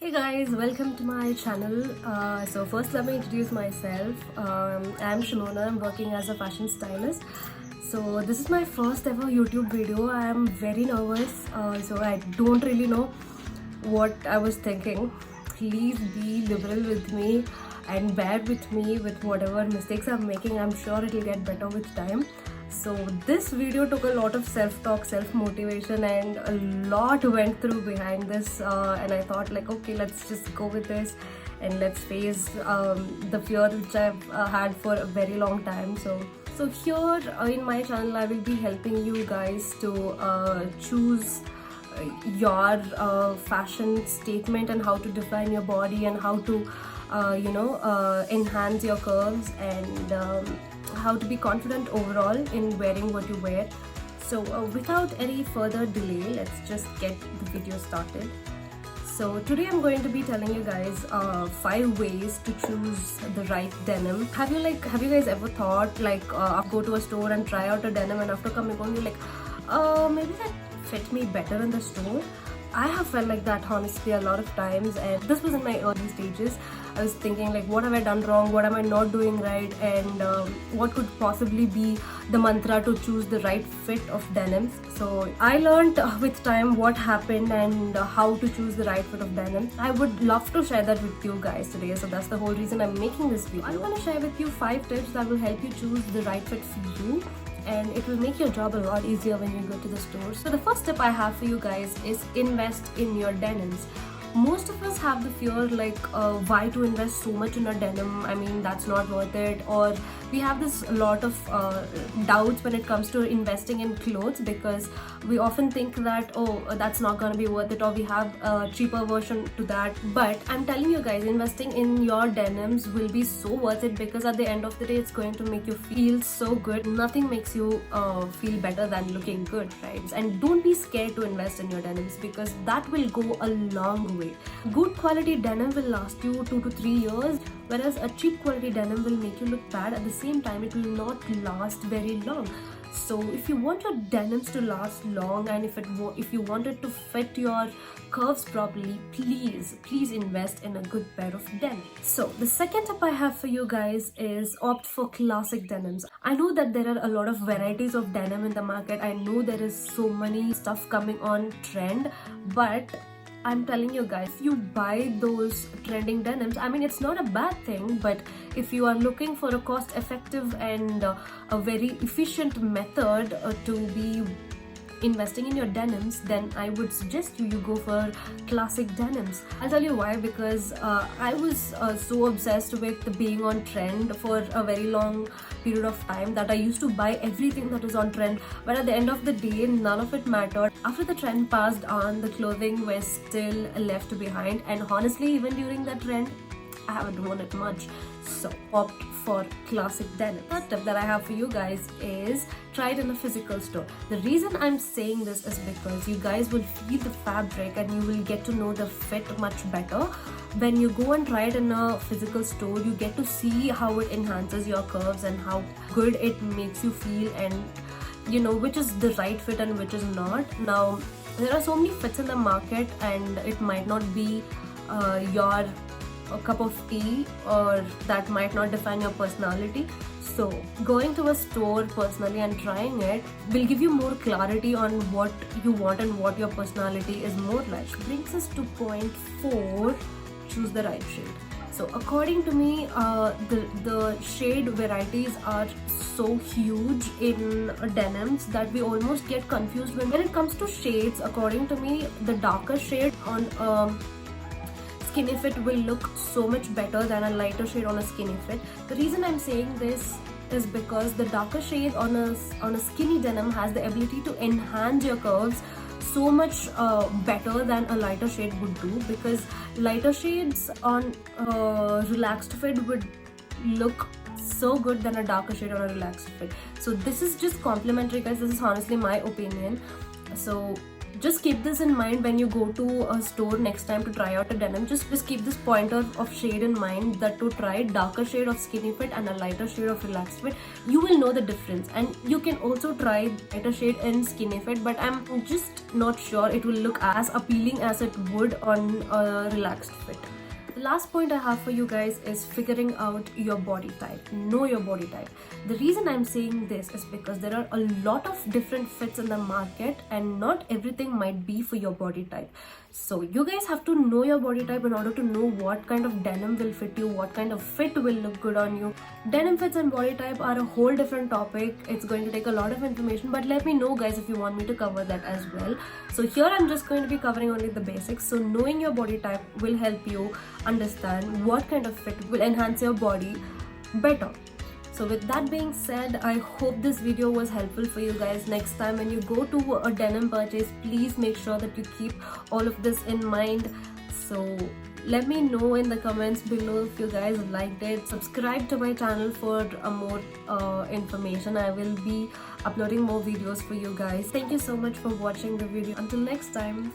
Hey guys, welcome to my channel. So first let me introduce myself. I'm Shimona. I'm working as a fashion stylist. So this is my first ever YouTube video. I am very nervous. So I don't really know what I was thinking. Please be liberal with me and bear with me with whatever mistakes I'm making. I'm sure it'll get better with time. So this video took a lot of self-talk, self-motivation, and a lot went through behind this, and I thought like, okay, let's just go with this and let's face the fear which I've had for a very long time. So here in my channel I will be helping you guys to choose your fashion statement and how to define your body and how to enhance your curves and how to be confident overall in wearing what you wear. So without any further delay, let's just get the video started. So today I'm going to be telling you guys 5 ways to choose the right denim. Have you guys ever thought like go to a store and try out a denim and after coming home you're like maybe that fit me better in the store? I have felt like that honestly a lot of times, and this was in my early stages. I was thinking like, what have I done wrong, what am I not doing right, and what could possibly be the mantra to choose the right fit of denims. So I learned with time what happened and how to choose the right fit of denim. I would love to share that with you guys today, so that's the whole reason I'm making this video. I'm going to share with you 5 tips that will help you choose the right fit for you, and it will make your job a lot easier when you go to the store. So the first tip I have for you guys is invest in your denims. Most of us have the fear like why to invest so much in a denim, I mean that's not worth it, or we have this lot of doubts when it comes to investing in clothes because we often think that that's not gonna be worth it, or we have a cheaper version to that. But I'm telling you guys, investing in your denims will be so worth it because at the end of the day it's going to make you feel so good. Nothing makes you feel better than looking good, right? And don't be scared to invest in your denims because that will go a long way. Good quality denim will last you 2 to 3 years, whereas a cheap quality denim will make you look bad. At the same time, it will not last very long. So if you want your denims to last long and if you want it to fit your curves properly, please invest in a good pair of denim. So the second tip I have for you guys is opt for classic denims. I know that there are a lot of varieties of denim in the market. I know there is so many stuff coming on trend, but I'm telling you guys, if you buy those trending denims, I mean it's not a bad thing, but if you are looking for a cost effective and a very efficient method to be investing in your denims, then I would suggest you go for classic denims. I'll tell you why, because I was so obsessed with being on trend for a very long period of time that I used to buy everything that was on trend, but at the end of the day none of it mattered. After the trend passed on, the clothing was still left behind, and honestly even during that trend I haven't worn it much. So opt for classic denim. Third tip that I have for you guys is try it in a physical store. The reason I'm saying this is because you guys will feel the fabric and you will get to know the fit much better. When you go and try it in a physical store, you get to see how it enhances your curves and how good it makes you feel, and you know which is the right fit and which is not. Now there are so many fits in the market and it might not be your a cup of tea, or that might not define your personality. So going to a store personally and trying it will give you more clarity on what you want and what your personality is more like. Which brings us to point 4, choose the right shade. So according to me, the shade varieties are so huge in denims that we almost get confused when it comes to shades. According to me, the darker shade on skinny fit will look so much better than a lighter shade on a skinny fit. The reason I'm saying this is because the darker shade on a skinny denim has the ability to enhance your curves so much better than a lighter shade would do, because lighter shades on relaxed fit would look so good than a darker shade on a relaxed fit. So this is just complimentary guys, this is honestly my opinion. So just keep this in mind when you go to a store next time to try out a denim. Just keep this pointer of shade in mind, that to try darker shade of skinny fit and a lighter shade of relaxed fit. You will know the difference, and you can also try lighter shade in skinny fit, but I'm just not sure it will look as appealing as it would on a relaxed fit. The last point I have for you guys is figuring out your body type. Know your body type. The reason I'm saying this is because there are a lot of different fits in the market, and not everything might be for your body type. So you guys have to know your body type in order to know what kind of denim will fit you, what kind of fit will look good on you. Denim fits and body type are a whole different topic. It's going to take a lot of information, but let me know guys if you want me to cover that as well. So here I'm just going to be covering only the basics. So knowing your body type will help you understand what kind of fit will enhance your body better. So with that being said, I hope this video was helpful for you guys. Next time when you go to a denim purchase, please make sure that you keep all of this in mind. So let me know in the comments below if you guys liked it. Subscribe to my channel for more information. I will be uploading more videos for you guys. Thank you so much for watching the video. Until next time.